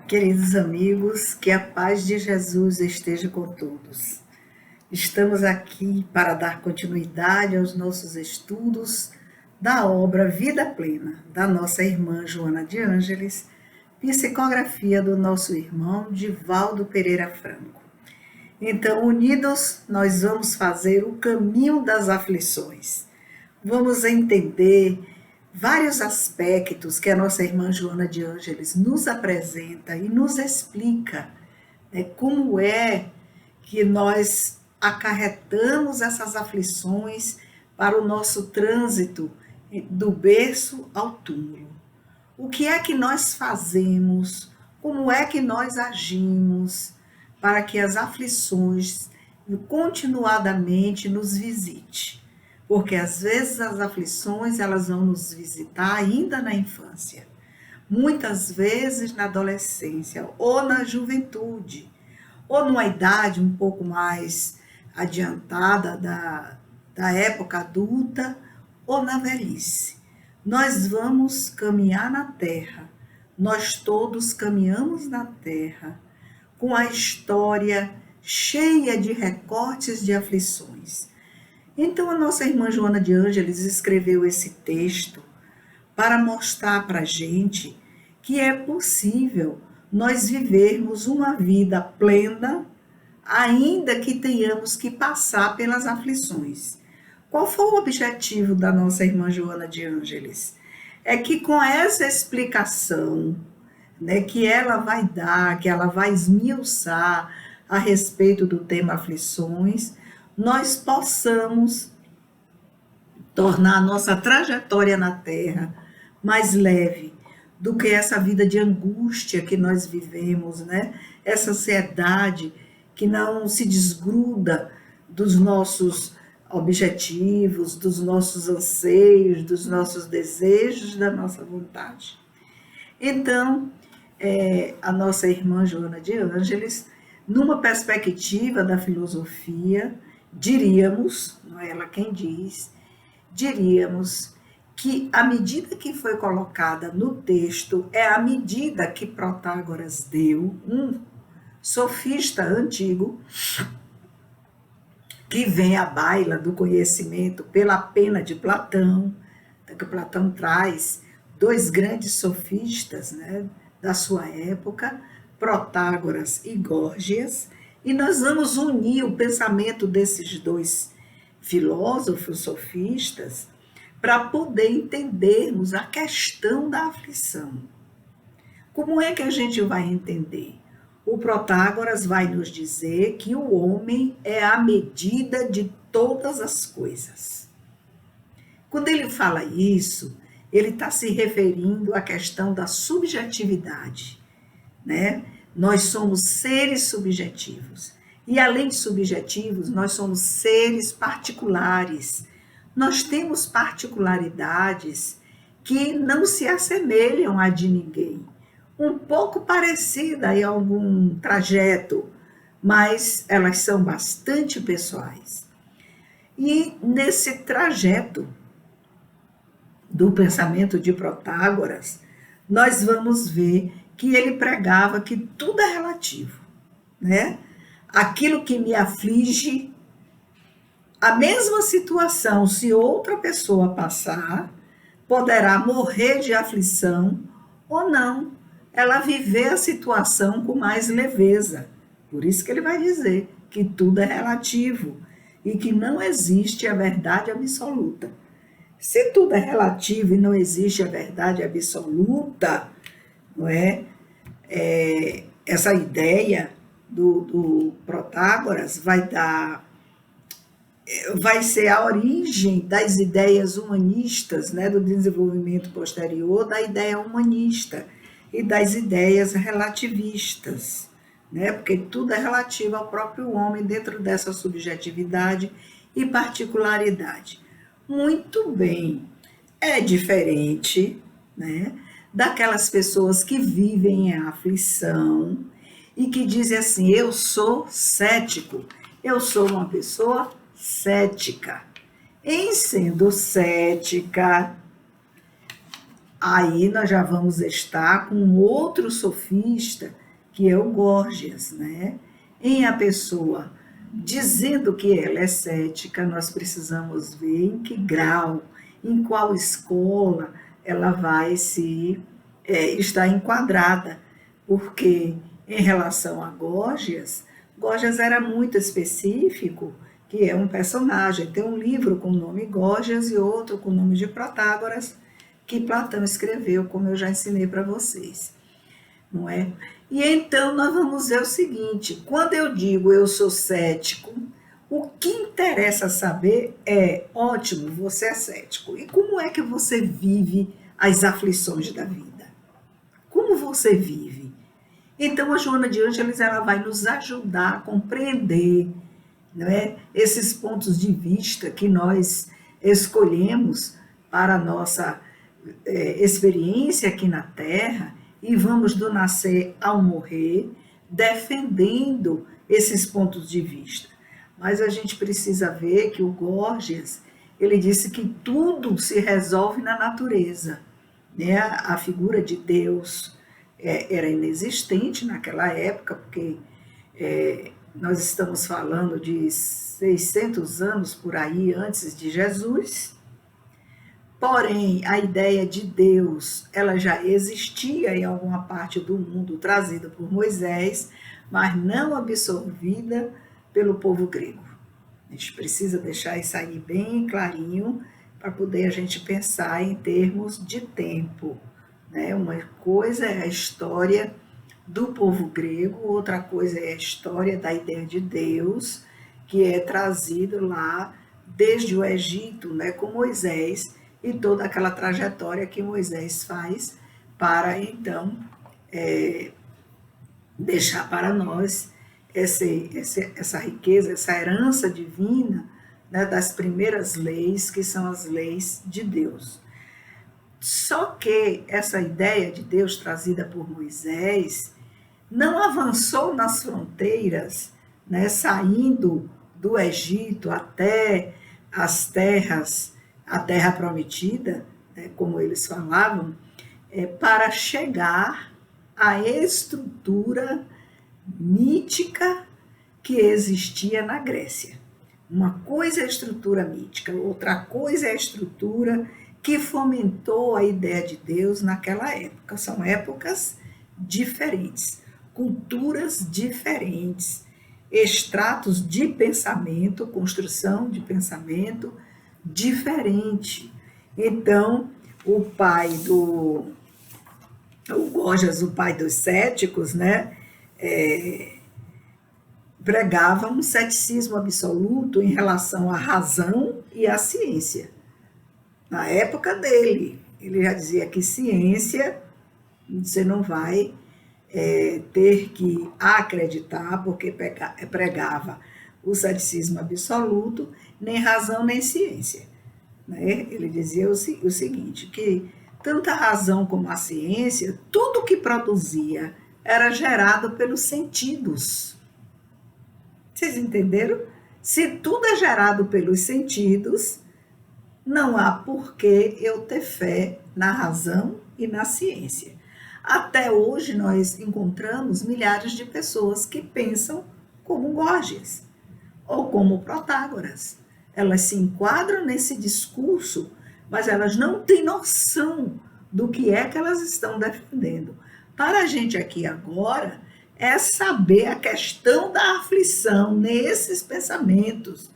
Queridos amigos, que a paz de Jesus esteja com todos. Estamos aqui para dar continuidade aos nossos estudos da obra Vida Plena, da nossa irmã Joana de Ângeles, psicografia do nosso irmão Divaldo Pereira Franco. Então, unidos, nós vamos fazer o caminho das aflições. Vamos entender vários aspectos que a nossa irmã Joana de Ângeles nos apresenta e nos explica, né, como é que nós acarretamos essas aflições para o nosso trânsito do berço ao túmulo. O que é que nós fazemos? Como é que nós agimos para que as aflições continuadamente nos visitem? Porque às vezes as aflições elas vão nos visitar ainda na infância, muitas vezes na adolescência ou na juventude, ou numa idade um pouco mais adiantada da época adulta ou na velhice. Nós vamos caminhar na terra, nós todos caminhamos na terra com a história cheia de recortes de aflições. Então, a nossa irmã Joana de Ângeles escreveu esse texto para mostrar para a gente que é possível nós vivermos uma vida plena, ainda que tenhamos que passar pelas aflições. Qual foi o objetivo da nossa irmã Joana de Ângeles? É que com essa explicação, né, que ela vai dar, que ela vai esmiuçar a respeito do tema aflições, nós possamos tornar a nossa trajetória na Terra mais leve do que essa vida de angústia que nós vivemos, né? Essa ansiedade que não se desgruda dos nossos objetivos, dos nossos anseios, dos nossos desejos, da nossa vontade. Então, a nossa irmã Joana de Ângeles, numa perspectiva da filosofia, diríamos, não é ela quem diz, diríamos que a medida que foi colocada no texto é a medida que Protágoras deu, um sofista antigo, que vem à baila do conhecimento pela pena de Platão, que Platão traz dois grandes sofistas, né, da sua época, Protágoras e Górgias, e nós vamos unir o pensamento desses dois filósofos sofistas para poder entendermos a questão da aflição. Como é que a gente vai entender? O Protágoras vai nos dizer que o homem é a medida de todas as coisas. Quando ele fala isso, ele está se referindo à questão da subjetividade, né? Nós somos seres subjetivos. E além de subjetivos, nós somos seres particulares. Nós temos particularidades que não se assemelham a de ninguém. Um pouco parecida em algum trajeto, mas elas são bastante pessoais. E nesse trajeto do pensamento de Protágoras, nós vamos ver que ele pregava que tudo é relativo, né? Aquilo que me aflige, a mesma situação, se outra pessoa passar, poderá morrer de aflição ou não, ela viver a situação com mais leveza. Por isso que ele vai dizer que tudo é relativo e que não existe a verdade absoluta. Se tudo é relativo e não existe a verdade absoluta, não é? Essa ideia do Protágoras vai ser a origem das ideias humanistas, né, do desenvolvimento posterior da ideia humanista e das ideias relativistas, né, porque tudo é relativo ao próprio homem dentro dessa subjetividade e particularidade. Muito bem, é diferente, né, daquelas pessoas que vivem em aflição e que dizem assim, eu sou cético, eu sou uma pessoa cética. Em sendo cética, Aí nós já vamos estar com outro sofista, que é o Górgias, né? Em a pessoa dizendo que ela é cética, nós precisamos ver em que grau, em qual escola ela vai se estar enquadrada, porque em relação a Górgias, Górgias era muito específico, que é um personagem. Tem um livro com o nome Górgias e outro com o nome de Protágoras, que Platão escreveu, como eu já ensinei para vocês, não é? E então nós vamos ver o seguinte: quando eu digo eu sou cético, o que interessa saber é, ótimo, você é cético, e como é que você vive as aflições da vida? Como você vive? Então a Joana de Ângeles ela vai nos ajudar a compreender, não é, esses pontos de vista que nós escolhemos para a nossa experiência aqui na Terra, e vamos do nascer ao morrer defendendo esses pontos de vista. Mas a gente precisa ver que o Górgias, ele disse que tudo se resolve na natureza, né? A figura de Deus era inexistente naquela época, porque nós estamos falando de 600 anos por aí antes de Jesus. Porém, a ideia de Deus, ela já existia em alguma parte do mundo, trazida por Moisés, mas não absorvida pelo povo grego. A gente precisa deixar isso aí bem clarinho para poder a gente pensar em termos de tempo, né? Uma coisa é a história do povo grego, outra coisa é a história da ideia de Deus, que é trazido lá desde o Egito, né, com Moisés, e toda aquela trajetória que Moisés faz para, então, deixar para nós essa riqueza, essa herança divina, né, das primeiras leis, que são as leis de Deus. Só que essa ideia de Deus trazida por Moisés não avançou nas fronteiras, né, saindo do Egito até as terras, a terra prometida, né, como eles falavam, para chegar à estrutura mítica que existia na Grécia. Uma coisa é a estrutura mítica, outra coisa é a estrutura que fomentou a ideia de Deus naquela época. São épocas diferentes, culturas diferentes, estratos de pensamento, construção de pensamento diferente. Então, o Górgias, o pai dos céticos, né, pregava um ceticismo absoluto em relação à razão e à ciência. Na época dele, ele já dizia que ciência você não vai ter que acreditar, porque pregava o ceticismo absoluto, nem razão nem ciência, né? Ele dizia o seguinte, que tanto a razão como a ciência, tudo que produzia era gerado pelos sentidos. Vocês entenderam? Se tudo é gerado pelos sentidos, não há por que eu ter fé na razão e na ciência. Até hoje nós encontramos milhares de pessoas que pensam como Górgias ou como Protágoras. Elas se enquadram nesse discurso, mas elas não têm noção do que é que elas estão defendendo. Para a gente aqui agora é saber a questão da aflição nesses pensamentos,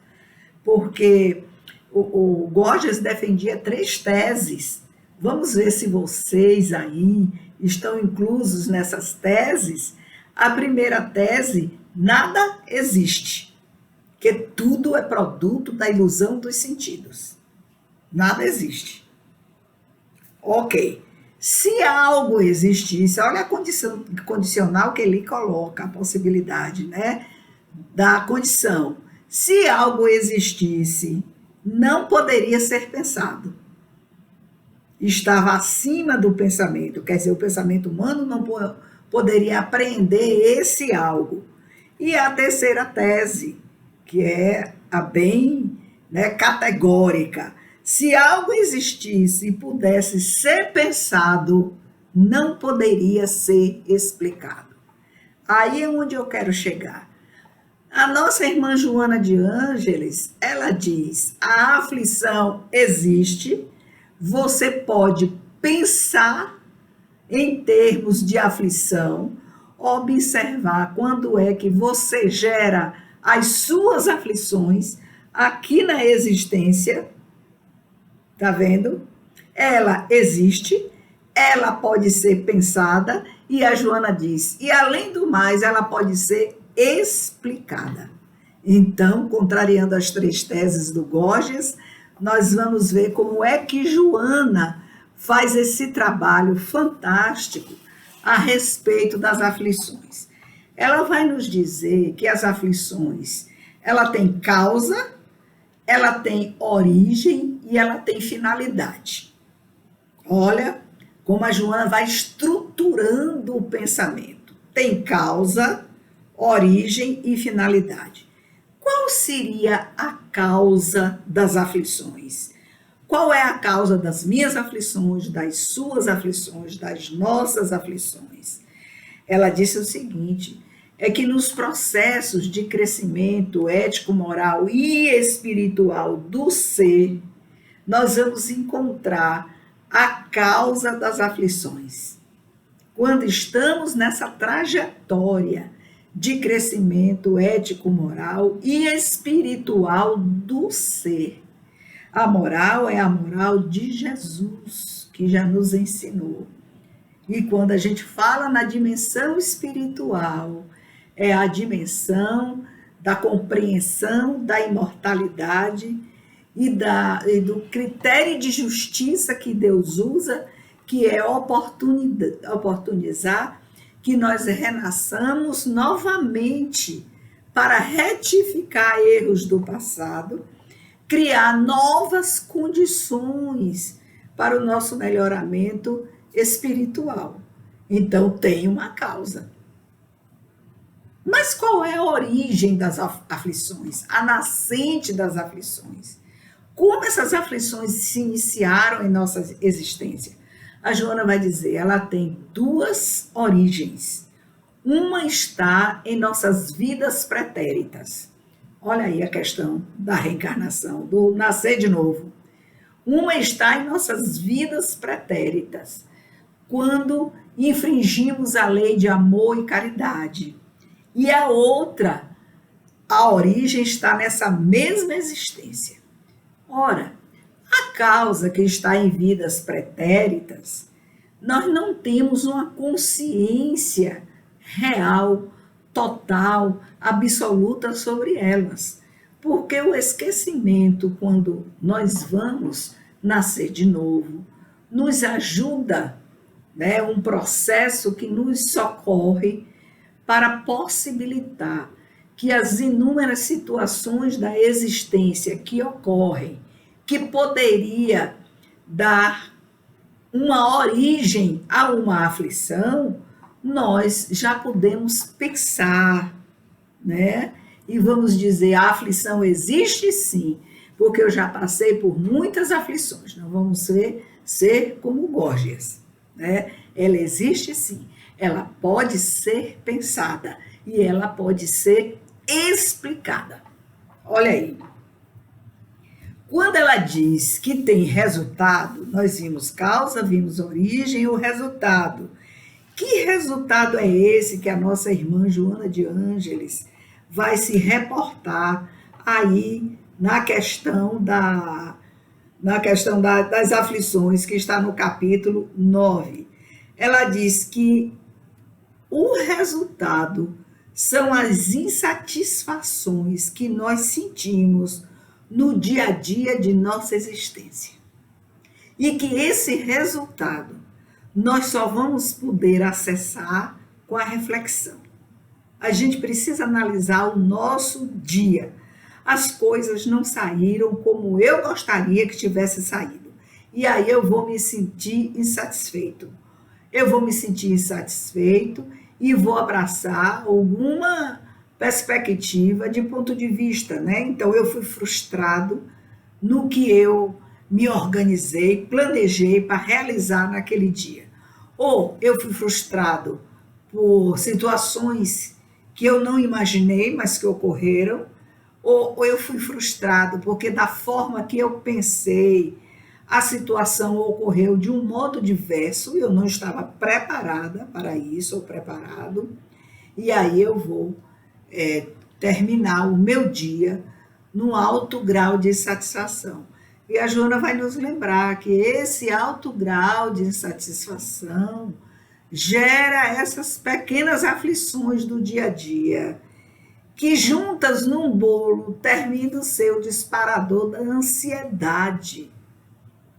porque o Górgias defendia 3 teses. Vamos ver se vocês aí estão inclusos nessas teses. A primeira tese, nada existe, que tudo é produto da ilusão dos sentidos. Nada existe. Ok. Se algo existisse, olha a condição condicional que ele coloca, a possibilidade, né, da condição. Se algo existisse, não poderia ser pensado. Estava acima do pensamento, quer dizer, o pensamento humano não poderia apreender esse algo. E a terceira tese, que é a bem, né, categórica, Se algo existisse e pudesse ser pensado, não poderia ser explicado. Aí é onde eu quero chegar. A nossa irmã Joana de Ângeles, ela diz: a aflição existe, você pode pensar em termos de aflição, observar quando é que você gera as suas aflições aqui na existência, tá vendo? Ela existe, ela pode ser pensada, e a Joana diz, e além do mais, ela pode ser explicada. Então, contrariando as três teses do Gorgias, nós vamos ver como é que Joana faz esse trabalho fantástico a respeito das aflições. Ela vai nos dizer que as aflições, ela tem causa, ela tem origem e ela tem finalidade. Olha como a Joana vai estruturando o pensamento. Tem causa, origem e finalidade. Qual seria a causa das aflições? Qual é a causa das minhas aflições, das suas aflições, das nossas aflições? Ela disse o seguinte, é que nos processos de crescimento ético, moral e espiritual do ser, nós vamos encontrar a causa das aflições. Quando estamos nessa trajetória de crescimento ético, moral e espiritual do ser. A moral é a moral de Jesus, que já nos ensinou. E quando a gente fala na dimensão espiritual, é a dimensão da compreensão da imortalidade e do critério de justiça que Deus usa, que é oportunizar que nós renasçamos novamente para retificar erros do passado, criar novas condições para o nosso melhoramento espiritual. Então, tem uma causa. Mas qual é a origem das aflições? A nascente das aflições? Como essas aflições se iniciaram em nossa existência? A Joana vai dizer, ela tem duas origens. Uma está em nossas vidas pretéritas. Olha aí a questão da reencarnação, do nascer de novo. Uma está em nossas vidas pretéritas, quando infringimos a lei de amor e caridade. E a outra, a origem está nessa mesma existência. Ora, a causa que está em vidas pretéritas, nós não temos uma consciência real, total, absoluta sobre elas. Porque o esquecimento, quando nós vamos nascer de novo, nos ajuda, né, um processo que nos socorre para possibilitar que as inúmeras situações da existência que ocorrem, que poderia dar uma origem a uma aflição, nós já podemos pensar, né? E vamos dizer, a aflição existe sim, porque eu já passei por muitas aflições, não vamos ser como Gorgias, né? Ela existe sim, ela pode ser pensada e ela pode ser explicada. Olha aí. Quando ela diz que tem resultado, nós vimos causa, vimos origem e o resultado. Que resultado é esse que a nossa irmã Joana de Ângeles vai se reportar aí na questão das aflições, que está no capítulo 9? Ela diz que o resultado são as insatisfações que nós sentimos no dia a dia de nossa existência. E que esse resultado nós só vamos poder acessar com a reflexão. A gente precisa analisar o nosso dia. As coisas não saíram como eu gostaria que tivesse saído. E aí eu vou me sentir insatisfeito. Eu vou me sentir insatisfeito e vou abraçar alguma perspectiva de ponto de vista, né? Então, eu fui frustrado no que eu me organizei, planejei para realizar naquele dia. Ou eu fui frustrado por situações que eu não imaginei, mas que ocorreram, ou eu fui frustrado porque da forma que eu pensei, a situação ocorreu de um modo diverso, eu não estava preparada para isso, ou preparado, e aí eu vou terminar o meu dia num alto grau de insatisfação. E a Joana vai nos lembrar que esse alto grau de insatisfação gera essas pequenas aflições do dia a dia, que juntas num bolo terminam o seu disparador da ansiedade,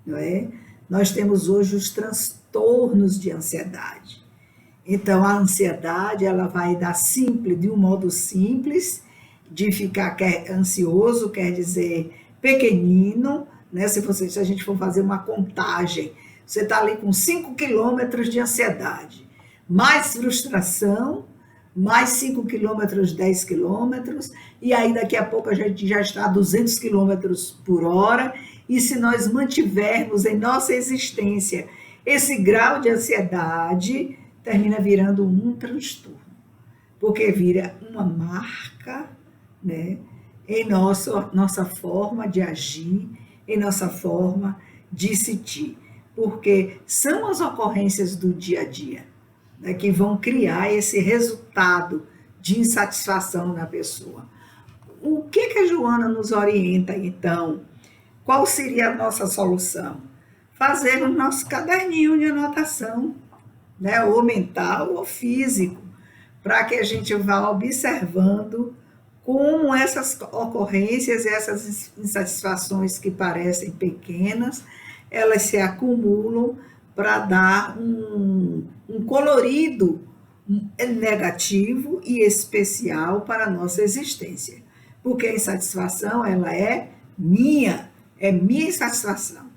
não é? Nós temos hoje os transtornos de ansiedade. Então, a ansiedade, ela vai dar simples, de um modo simples, de ficar ansioso, quer dizer, pequenino, né? Se a gente for fazer uma contagem, você está ali com 5 quilômetros de ansiedade, mais frustração, mais 5 quilômetros, 10 quilômetros, e aí daqui a pouco a gente já está a 200 quilômetros por hora, e se nós mantivermos em nossa existência esse grau de ansiedade, termina virando um transtorno, porque vira uma marca, né, em nossa forma de agir, em nossa forma de sentir, porque são as ocorrências do dia a dia, né, que vão criar esse resultado de insatisfação na pessoa. O que a Joana nos orienta, então? Qual seria a nossa solução? Fazer o nosso caderninho de anotação, né, ou mental ou físico, para que a gente vá observando como essas ocorrências, essas insatisfações que parecem pequenas, elas se acumulam para dar um colorido negativo e especial para a nossa existência. Porque a insatisfação, ela é minha insatisfação,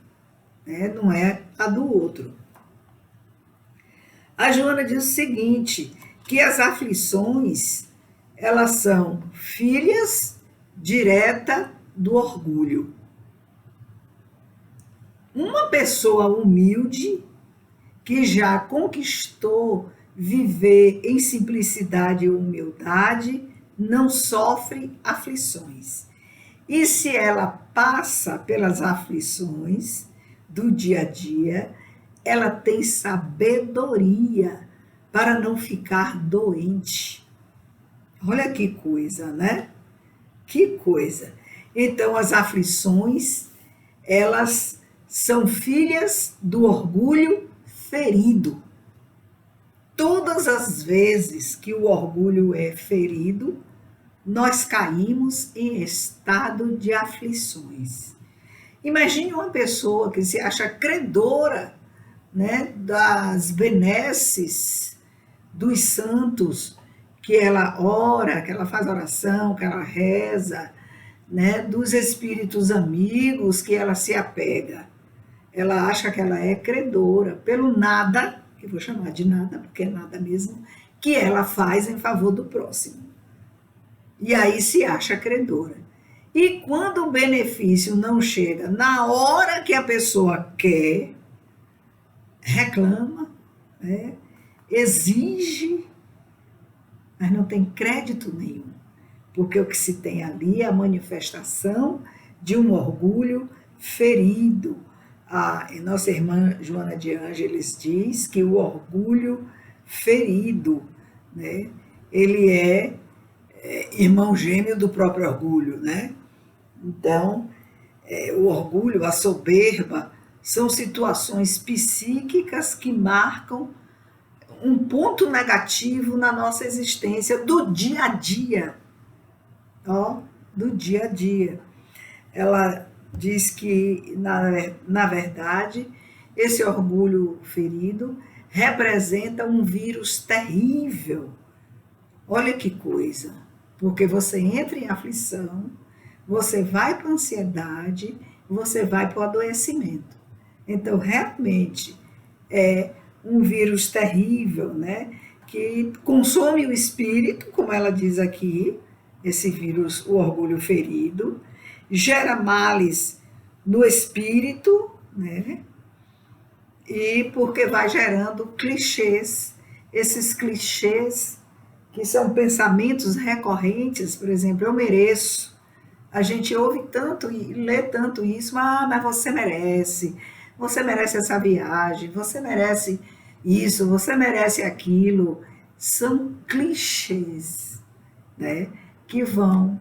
né? Não é a do outro. A Joana diz o seguinte, que as aflições, elas são filhas direta do orgulho. Uma pessoa humilde, que já conquistou viver em simplicidade e humildade, não sofre aflições. E se ela passa pelas aflições do dia a dia, ela tem sabedoria para não ficar doente. Olha que coisa, né? Que coisa. Então, as aflições, elas são filhas do orgulho ferido. Todas as vezes que o orgulho é ferido, nós caímos em estado de aflições. Imagine uma pessoa que se acha credora, né, das benesses dos santos, que ela ora, que ela faz oração, que ela reza, né, dos espíritos amigos que ela se apega. Ela acha que ela é credora pelo nada, que vou chamar de nada, porque é nada mesmo, que ela faz em favor do próximo. E aí se acha credora. E quando o benefício não chega na hora que a pessoa quer, reclama, né, exige, mas não tem crédito nenhum, porque o que se tem ali é a manifestação de um orgulho ferido. A nossa irmã Joana de Ângeles diz que o orgulho ferido, né, ele é irmão gêmeo do próprio orgulho, né? Então, o orgulho, a soberba, são situações psíquicas que marcam um ponto negativo na nossa existência do dia a dia, ó, do dia a dia. Ela diz que, na verdade, esse orgulho ferido representa um vírus terrível. Olha que coisa, porque você entra em aflição, você vai para a ansiedade, você vai para o adoecimento. Então, realmente, é um vírus terrível, né? Que consome o espírito, como ela diz aqui, esse vírus, o orgulho ferido, gera males no espírito, né? E porque vai gerando clichês, esses clichês que são pensamentos recorrentes, por exemplo, eu mereço. A gente ouve tanto e lê tanto isso, mas você merece essa viagem, você merece isso, você merece aquilo. São clichês, né, que vão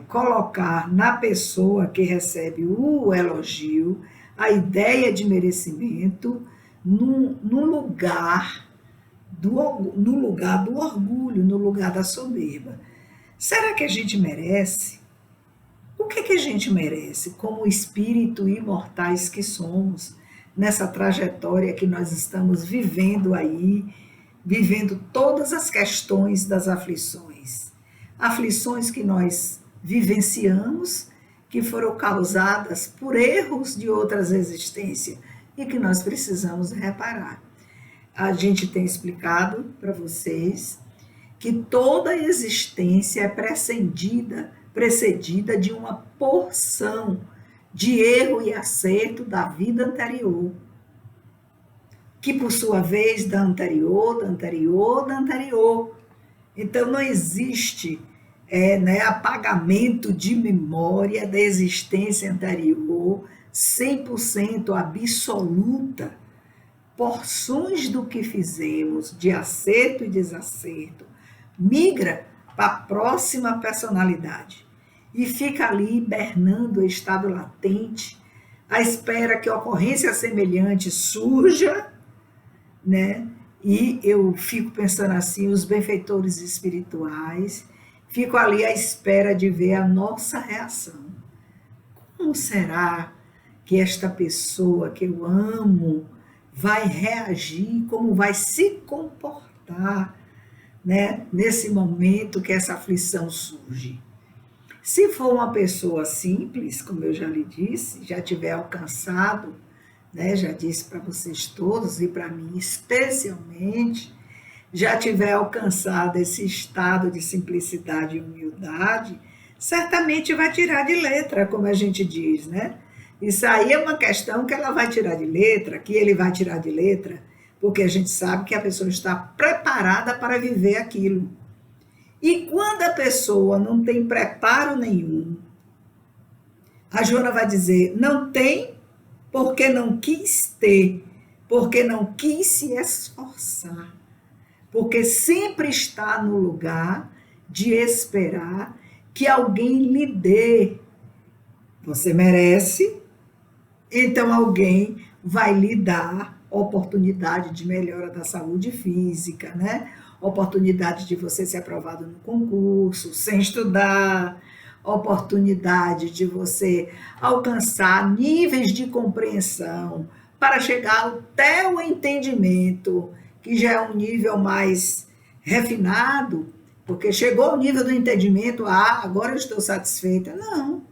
colocar na pessoa que recebe o elogio a ideia de merecimento num lugar no lugar do orgulho, no lugar da soberba. Será que a gente merece? O que a gente merece como espírito imortais que somos nessa trajetória que nós estamos vivendo aí, vivendo todas as questões das aflições? Aflições que nós vivenciamos, que foram causadas por erros de outras existências e que nós precisamos reparar. A gente tem explicado para vocês que toda existência é precedida de uma porção de erro e acerto da vida anterior, que por sua vez da anterior, da anterior, da anterior. Então não existe apagamento de memória da existência anterior 100% absoluta. Porções do que fizemos de acerto e desacerto migra para a próxima personalidade e fica ali hibernando o estado latente, à espera que ocorrência semelhante surja, né? E eu fico pensando assim, os benfeitores espirituais, fico ali à espera de ver a nossa reação. Como será que esta pessoa que eu amo vai reagir, como vai se comportar, né, nesse momento que essa aflição surge? Se for uma pessoa simples, como eu já lhe disse, já tiver alcançado, né, já disse para vocês todos e para mim especialmente, já tiver alcançado esse estado de simplicidade e humildade, certamente vai tirar de letra, como a gente diz, né? Isso aí é uma questão que ela vai tirar de letra, que ele vai tirar de letra, porque a gente sabe que a pessoa está preparada para viver aquilo. E quando a pessoa não tem preparo nenhum, a Joana vai dizer, não tem porque não quis ter, porque não quis se esforçar, porque sempre está no lugar de esperar que alguém lhe dê. Você merece, então alguém vai lhe dar oportunidade de melhora da saúde física, né? Oportunidade de você ser aprovado no concurso, sem estudar, oportunidade de você alcançar níveis de compreensão para chegar até o entendimento, que já é um nível mais refinado, porque chegou ao nível do entendimento, agora eu estou satisfeita. Não.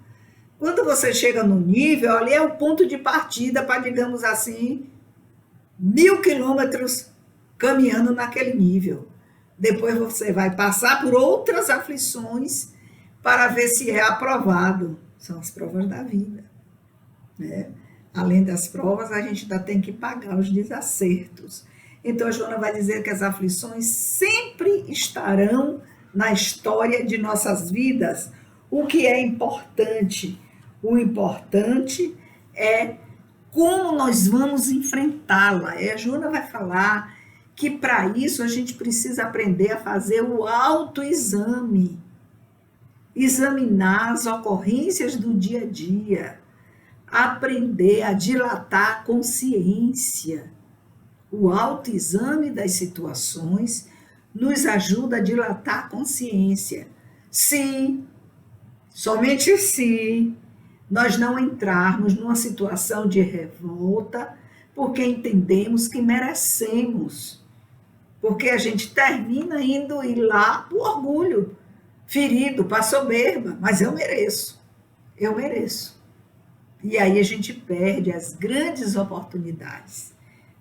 Quando você chega no nível, ali é o ponto de partida para, digamos assim, 1000 quilômetros caminhando naquele nível. Depois você vai passar por outras aflições para ver se é aprovado. São as provas da vida, né? Além das provas, a gente ainda tem que pagar os desacertos. Então, a Joana vai dizer que as aflições sempre estarão na história de nossas vidas. O que é importante? O importante é como nós vamos enfrentá-la. E a Joana vai falar que para isso a gente precisa aprender a fazer o autoexame, examinar as ocorrências do dia a dia, aprender a dilatar a consciência. O autoexame das situações nos ajuda a dilatar a consciência. Se, somente se, nós não entrarmos numa situação de revolta, porque entendemos que merecemos. Porque a gente termina indo ir lá para o orgulho, ferido, para a soberba, mas eu mereço. E aí a gente perde as grandes oportunidades,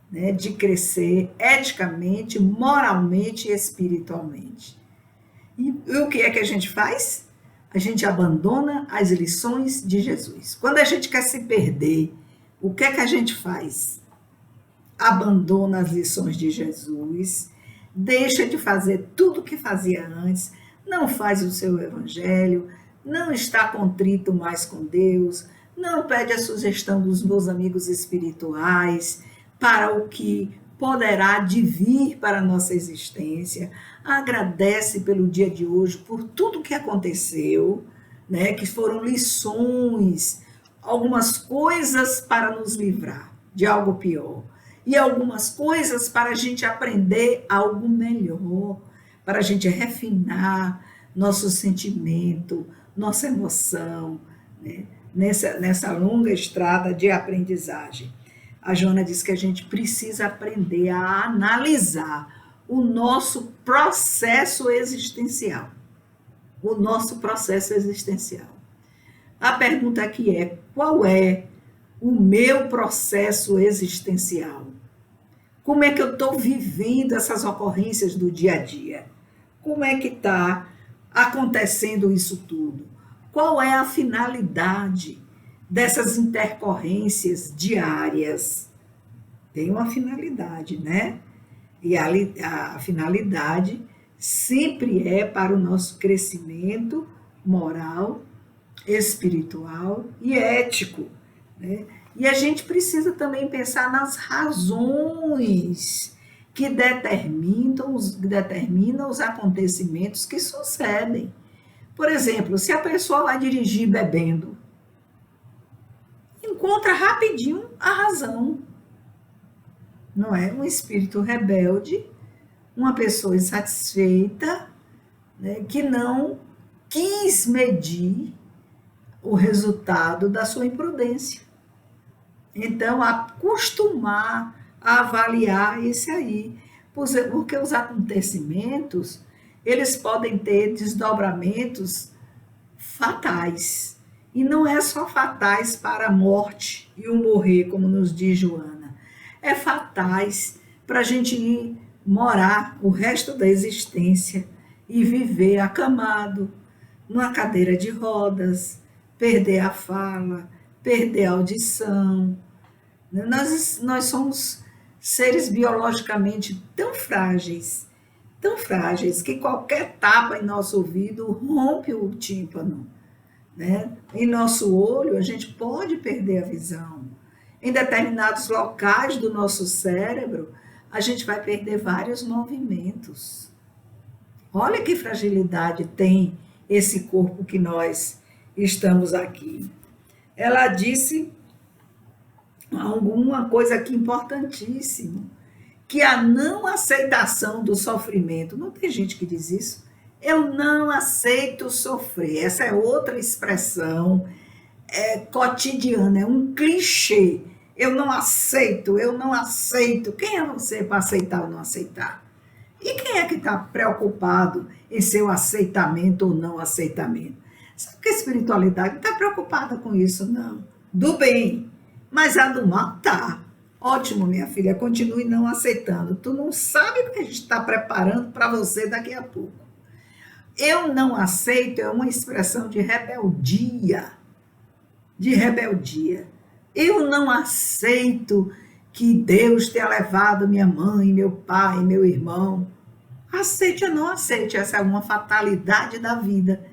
né, de crescer eticamente, moralmente e espiritualmente. E o que é que a gente faz? a gente abandona as lições de Jesus. Quando a gente quer se perder, o que é que a gente faz? Abandona as lições de Jesus, deixa de fazer tudo o que fazia antes, não faz o seu evangelho, não está contrito mais com Deus, não pede a sugestão dos meus amigos espirituais para o que poderá vir para a nossa existência, agradece pelo dia de hoje, por tudo que aconteceu, né, que foram lições, algumas coisas para nos livrar de algo pior, e algumas coisas para a gente aprender algo melhor, para a gente refinar nosso sentimento, nossa emoção, né, nessa longa estrada de aprendizagem. A Joana diz que a gente precisa aprender a analisar o nosso processo existencial. O nosso processo existencial. A pergunta aqui é: qual é o meu processo existencial? Como é que eu estou vivendo essas ocorrências do dia a dia? Como é que está acontecendo isso tudo? Qual é a finalidade dessas intercorrências diárias? Tem uma finalidade, né? E a finalidade sempre é para o nosso crescimento moral, espiritual e ético, né? E a gente precisa também pensar nas razões que determinam os acontecimentos que sucedem. Por exemplo, se a pessoa vai dirigir bebendo, encontra rapidinho a razão. Não é? Um espírito rebelde, uma pessoa insatisfeita, né, que não quis medir o resultado da sua imprudência. Então, acostumar a avaliar isso aí, porque os acontecimentos, eles podem ter desdobramentos fatais. E não é só fatais para a morte e o morrer, como nos diz Joana. É fatais para a gente ir morar o resto da existência e viver acamado, numa cadeira de rodas, perder a fala, perder a audição. Nós somos seres biologicamente tão frágeis, que qualquer tapa em nosso ouvido rompe o tímpano, né? Em nosso olho, a gente pode perder a visão. Em determinados locais do nosso cérebro, a gente vai perder vários movimentos. Olha que fragilidade tem esse corpo que nós estamos aqui. Ela disse alguma coisa aqui importantíssima, que a não aceitação do sofrimento, não tem gente que diz isso, eu não aceito sofrer, essa é outra expressão cotidiana, é um clichê, eu não aceito, quem é você para aceitar ou não aceitar? E quem é que está preocupado em seu aceitamento ou não aceitamento? Sabe que a espiritualidade não está preocupada com isso, não. Do bem, mas a do mal tá. Ótimo, minha filha, continue não aceitando. Tu não sabe o que a gente está preparando para você daqui a pouco. Eu não aceito é uma expressão de rebeldia. De rebeldia. Eu não aceito que Deus tenha levado minha mãe, meu pai, meu irmão. Aceite ou não aceite, essa é uma fatalidade da vida.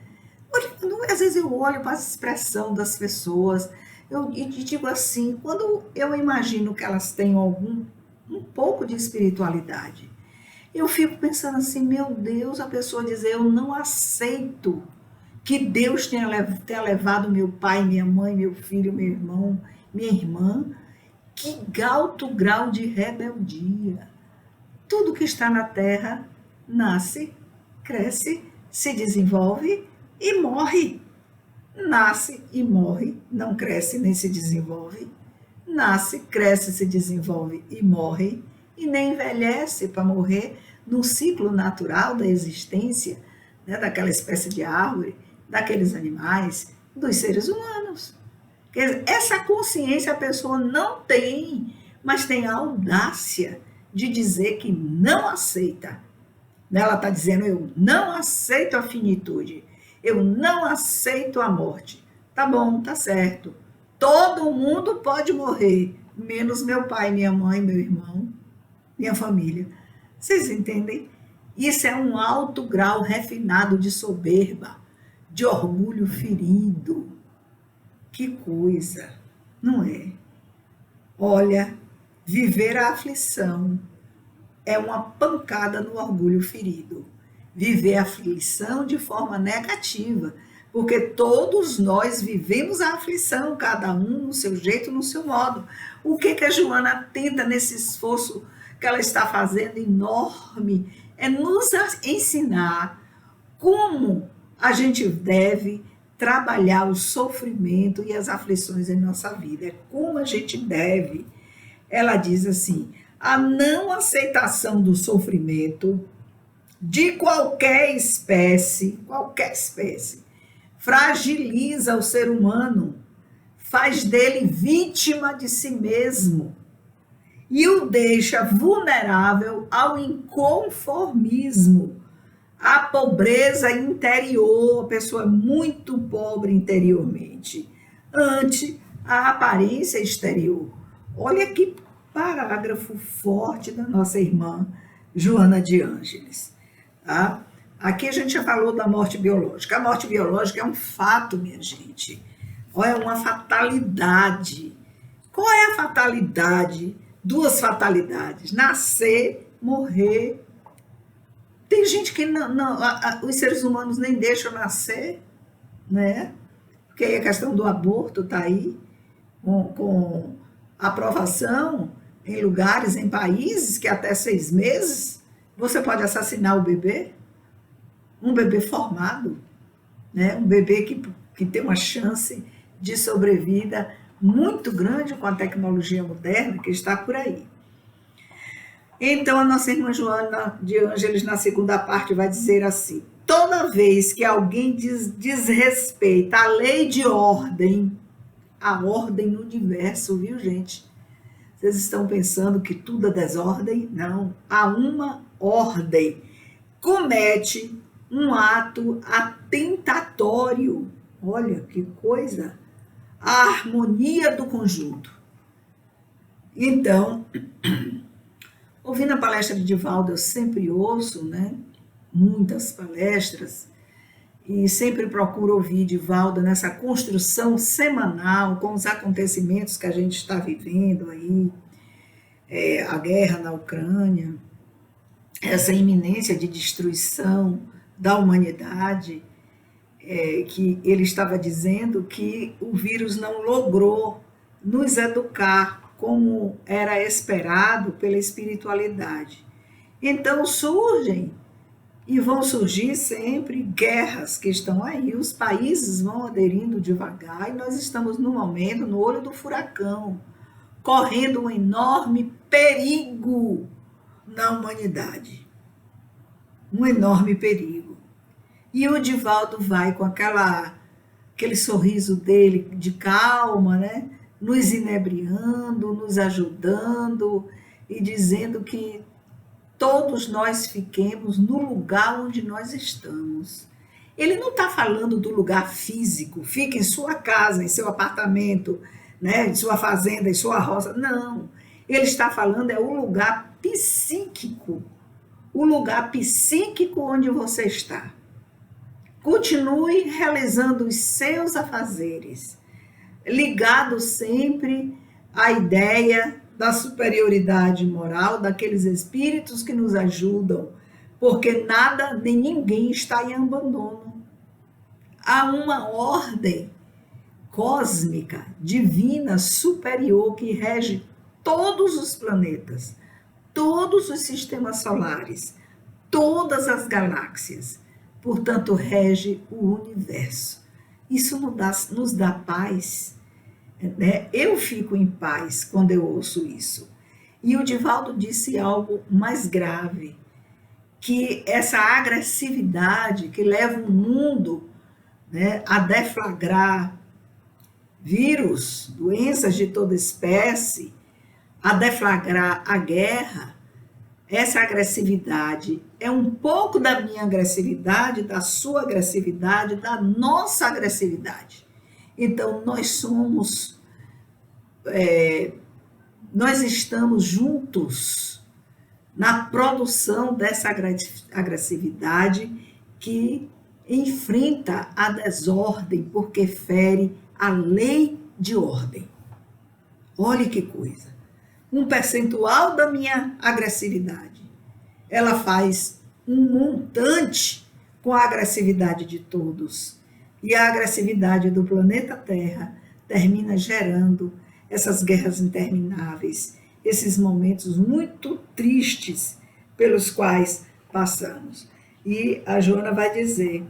Às vezes eu olho para a expressão das pessoas e digo assim, quando eu imagino que elas têm um pouco de espiritualidade, eu fico pensando assim, meu Deus, a pessoa dizer, eu não aceito que Deus tenha levado meu pai, minha mãe, meu filho, meu irmão, minha irmã. Que alto grau de rebeldia. Tudo que está na terra nasce, cresce, se desenvolve e morre. Nasce e morre, não cresce nem se desenvolve. Nasce, cresce, se desenvolve e morre. E nem envelhece para morrer num ciclo natural da existência, né, daquela espécie de árvore, daqueles animais, dos seres humanos. Quer dizer, essa consciência a pessoa não tem, mas tem a audácia de dizer que não aceita. Ela está dizendo, eu não aceito a finitude. Eu não aceito a morte. Tá bom, tá certo. Todo mundo pode morrer, menos meu pai, minha mãe, meu irmão, minha família. Vocês entendem? Isso é um alto grau refinado de soberba, de orgulho ferido. Que coisa, não é? Olha, viver a aflição é uma pancada no orgulho ferido. Viver a aflição de forma negativa, porque todos nós vivemos a aflição, cada um no seu jeito, no seu modo. O que a Joana tenta nesse esforço que ela está fazendo enorme é nos ensinar como a gente deve trabalhar o sofrimento e as aflições em nossa vida. É como a gente deve. Ela diz assim: a não aceitação do sofrimento de qualquer espécie, fragiliza o ser humano, faz dele vítima de si mesmo e o deixa vulnerável ao inconformismo, à pobreza interior, a pessoa é muito pobre interiormente, ante a aparência exterior. Olha que parágrafo forte da nossa irmã Joana de Ângeles. Tá? Aqui a gente já falou da morte biológica. A morte biológica é um fato, minha gente. É uma fatalidade. Qual é a fatalidade? Duas fatalidades: nascer, morrer. Tem gente que os seres humanos nem deixam nascer, né? Porque aí a questão do aborto está aí, com aprovação em lugares, em países que até 6 meses você pode assassinar o bebê, um bebê formado, né? Um bebê que tem uma chance de sobrevida muito grande com a tecnologia moderna que está por aí. Então, a nossa irmã Joana de Ângeles, na segunda parte, vai dizer assim: toda vez que alguém desrespeita a lei de ordem, a ordem no universo, viu, gente? Vocês estão pensando que tudo é desordem? Não. Há uma ordem. Comete um ato atentatório. Olha que coisa. A harmonia do conjunto. Então, ouvindo a palestra de Divaldo, eu sempre ouço, né? Muitas palestras, e sempre procuro ouvir Divaldo nessa construção semanal com os acontecimentos que a gente está vivendo aí, a guerra na Ucrânia, essa iminência de destruição da humanidade, que ele estava dizendo que o vírus não logrou nos educar como era esperado pela espiritualidade. Então surgem e vão surgir sempre guerras que estão aí, os países vão aderindo devagar e nós estamos no momento, no olho do furacão, correndo um enorme perigo na humanidade. Um enorme perigo. E o Divaldo vai com aquele sorriso dele de calma, né? Nos inebriando, nos ajudando e dizendo que todos nós fiquemos no lugar onde nós estamos. Ele não está falando do lugar físico, fica em sua casa, em seu apartamento, né, em sua fazenda, em sua roça. Não. Ele está falando o lugar psíquico, o lugar psíquico onde você está. Continue realizando os seus afazeres, ligado sempre à ideia da superioridade moral daqueles espíritos que nos ajudam, porque nada nem ninguém está em abandono. Há uma ordem cósmica, divina, superior que rege todos os planetas, todos os sistemas solares, todas as galáxias. Portanto, rege o universo. Isso nos dá paz. Né? Eu fico em paz quando eu ouço isso. E o Divaldo disse algo mais grave, que essa agressividade que leva o mundo, né, a deflagrar vírus, doenças de toda espécie, a deflagrar a guerra, essa agressividade é um pouco da minha agressividade, da sua agressividade, da nossa agressividade. Então, nós estamos juntos na produção dessa agressividade que enfrenta a desordem, porque fere a lei de ordem. Olhe que coisa. Um percentual da minha agressividade, ela faz um montante com a agressividade de todos. E a agressividade do planeta Terra termina gerando essas guerras intermináveis, esses momentos muito tristes pelos quais passamos. E a Joana vai dizer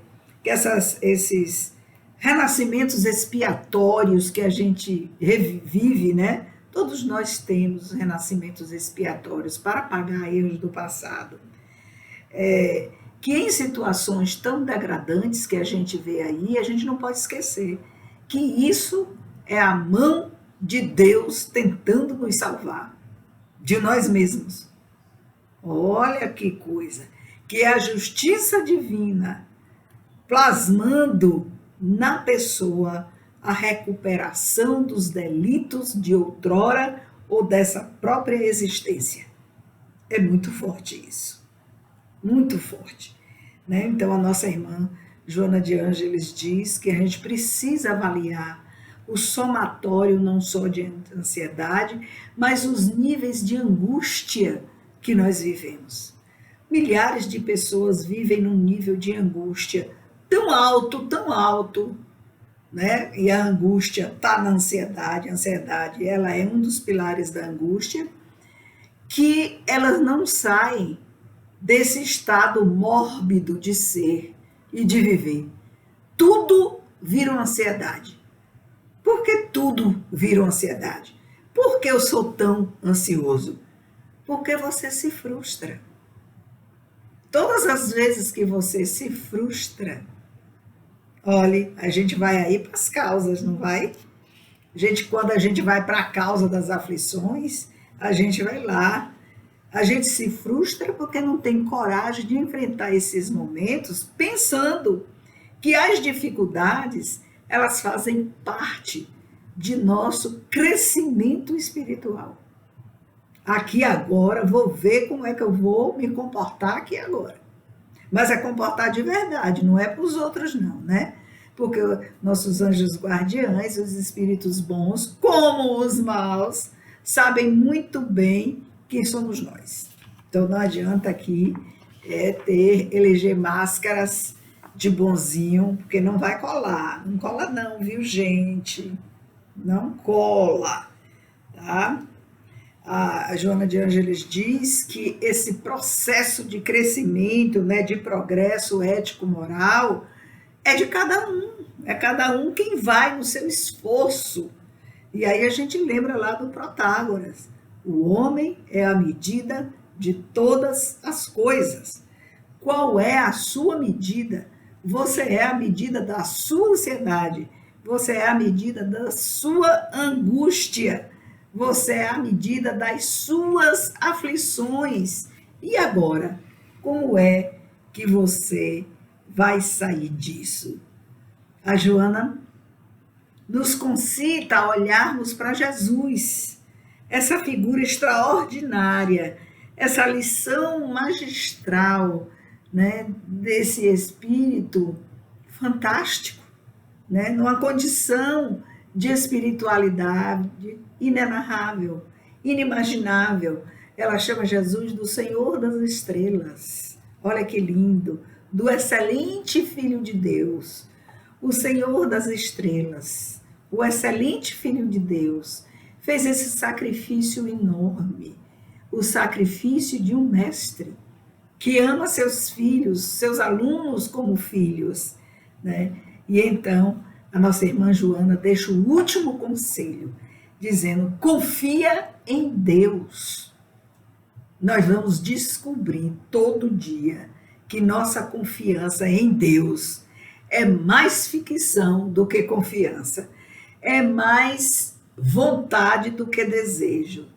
que esses renascimentos expiatórios que a gente revive, né? Todos nós temos renascimentos expiatórios para pagar erros do passado. Que em situações tão degradantes que a gente vê aí, a gente não pode esquecer que isso é a mão de Deus tentando nos salvar de nós mesmos. Olha que coisa, que é a justiça divina plasmando na pessoa a recuperação dos delitos de outrora ou dessa própria existência. É muito forte isso, muito forte, né? Então a nossa irmã Joana de Ângeles diz que a gente precisa avaliar o somatório não só de ansiedade, mas os níveis de angústia que nós vivemos. Milhares de pessoas vivem num nível de angústia tão alto, né? E a angústia está na ansiedade. A ansiedade, ela é um dos pilares da angústia, que elas não saem desse estado mórbido de ser e de viver. Tudo vira uma ansiedade. Por que tudo vira uma ansiedade? Por que eu sou tão ansioso? Porque você se frustra. Todas as vezes que você se frustra, olhe, a gente vai aí para as causas, não vai? Quando a gente vai para a causa das aflições, a gente vai lá. A gente se frustra porque não tem coragem de enfrentar esses momentos pensando que as dificuldades, elas fazem parte de nosso crescimento espiritual. Aqui agora, vou ver como é que eu vou me comportar aqui agora. Mas é comportar de verdade, não é para os outros não, né? Porque nossos anjos guardiães, os espíritos bons, como os maus, sabem muito bem quem somos nós. Então não adianta aqui eleger máscaras de bonzinho, porque não vai colar. Não cola não, viu, gente? Não cola, tá? A Joana de Ângeles diz que esse processo de crescimento, né, de progresso ético-moral, é de cada um quem vai no seu esforço. E aí a gente lembra lá do Protágoras, o homem é a medida de todas as coisas. Qual é a sua medida? Você é a medida da sua ansiedade, você é a medida da sua angústia, você é a medida das suas aflições. E agora, como é que você vai sair disso? A Joana nos concita a olharmos para Jesus, essa figura extraordinária, essa lição magistral, né, desse espírito fantástico, né, numa condição de espiritualidade inenarrável, inimaginável. Ela chama Jesus do Senhor das Estrelas. Olha que lindo, do excelente Filho de Deus, o Senhor das Estrelas, o excelente Filho de Deus, fez esse sacrifício enorme, o sacrifício de um mestre que ama seus filhos, seus alunos como filhos, né? E então a nossa irmã Joana deixa o último conselho, dizendo: confia em Deus. Nós vamos descobrir todo dia que nossa confiança em Deus é mais ficção do que confiança, é mais vontade do que desejo.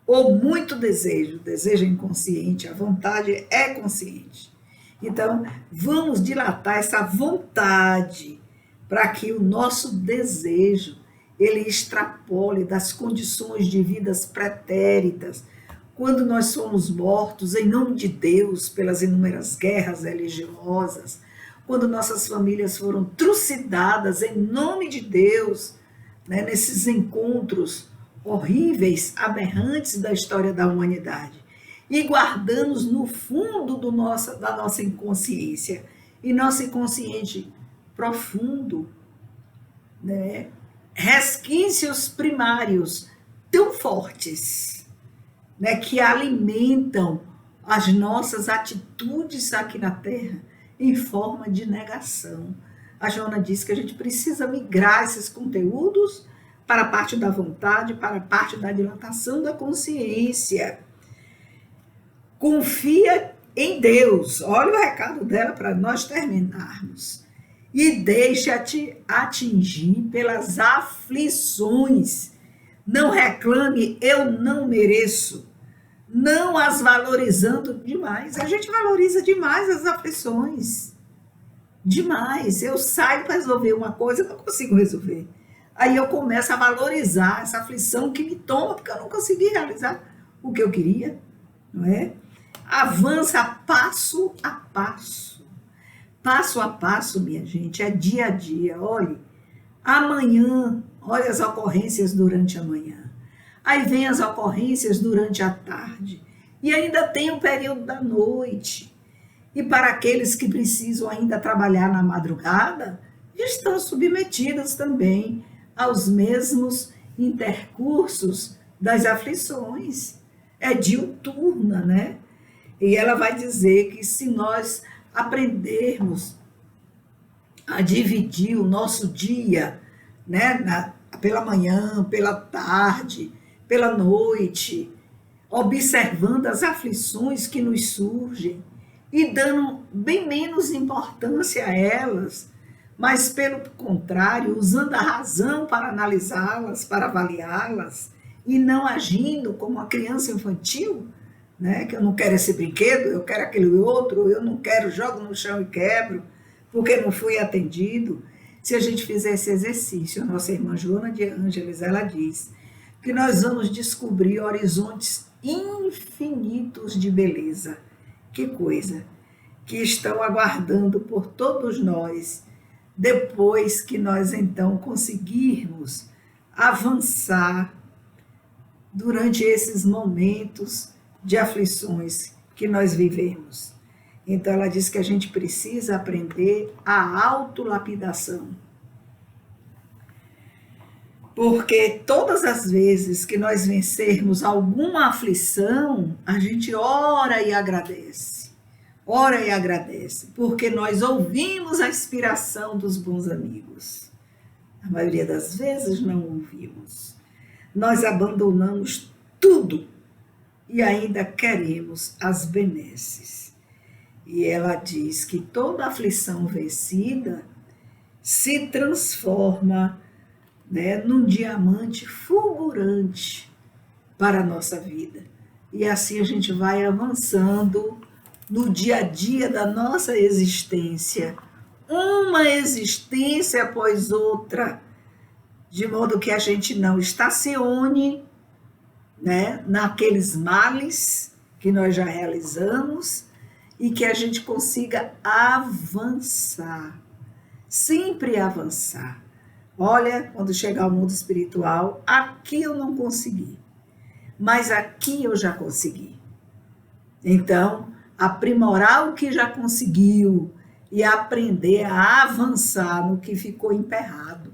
ou muito desejo. O desejo é inconsciente, a vontade é consciente. Então, vamos dilatar essa vontade para que o nosso desejo ele extrapole das condições de vidas pretéritas, quando nós somos mortos em nome de Deus pelas inúmeras guerras religiosas, quando nossas famílias foram trucidadas em nome de Deus, né, nesses encontros horríveis, aberrantes da história da humanidade, e guardamos no fundo da nossa inconsciência, e nosso inconsciente profundo, né, resquícios primários tão fortes, né, que alimentam as nossas atitudes aqui na Terra em forma de negação. A Joana disse que a gente precisa migrar esses conteúdos para a parte da vontade, para a parte da dilatação da consciência. Confia em Deus. Olha o recado dela para nós terminarmos. E deixa-te atingir pelas aflições. Não reclame, eu não mereço. Não as valorizando demais. A gente valoriza demais as aflições. Demais. Eu saio para resolver uma coisa, não consigo resolver. Aí eu começo a valorizar essa aflição que me toma, porque eu não consegui realizar o que eu queria, não é? Avança passo a passo. Passo a passo, minha gente, é dia a dia. Olhe, amanhã, olha as ocorrências durante a manhã. Aí vem as ocorrências durante a tarde. E ainda tem o período da noite. E para aqueles que precisam ainda trabalhar na madrugada, estão submetidos também aos mesmos intercursos das aflições. É diuturna, né? E ela vai dizer que se nós aprendermos a dividir o nosso dia, né, pela manhã, pela tarde, pela noite, observando as aflições que nos surgem e dando bem menos importância a elas, mas pelo contrário, usando a razão para analisá-las, para avaliá-las, e não agindo como uma criança infantil, né, que eu não quero esse brinquedo, eu quero aquele outro, eu não quero, jogo no chão e quebro, porque não fui atendido. Se a gente fizer esse exercício, a nossa irmã Joana de Ângeles, ela diz que nós vamos descobrir horizontes infinitos de beleza. Que coisa! Que estão aguardando por todos nós, depois que nós então conseguirmos avançar durante esses momentos de aflições que nós vivemos. Então ela diz que a gente precisa aprender a autolapidação. Porque todas as vezes que nós vencermos alguma aflição, a gente ora e agradece. Ora e agradece, porque nós ouvimos a inspiração dos bons amigos. A maioria das vezes não ouvimos. Nós abandonamos tudo e ainda queremos as benesses. E ela diz que toda aflição vencida se transforma, né, num diamante fulgurante para a nossa vida. E assim a gente vai avançando no dia a dia da nossa existência, uma existência após outra, de modo que a gente não estacione, né, naqueles males que nós já realizamos e que a gente consiga avançar, sempre avançar. Olha, quando chegar ao mundo espiritual, aqui eu não consegui, mas aqui eu já consegui. Então, aprimorar o que já conseguiu e aprender a avançar no que ficou emperrado.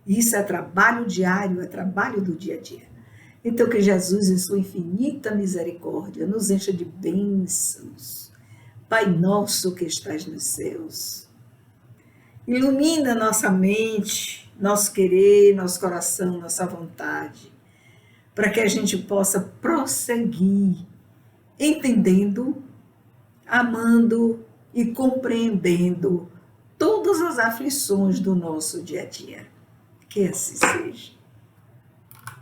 Isso é trabalho diário, é trabalho do dia a dia. Então, que Jesus, em sua infinita misericórdia, nos encha de bênçãos. Pai nosso que estás nos céus, ilumina nossa mente, nosso querer, nosso coração, nossa vontade, para que a gente possa prosseguir, entendendo, amando e compreendendo todas as aflições do nosso dia a dia. Que assim seja.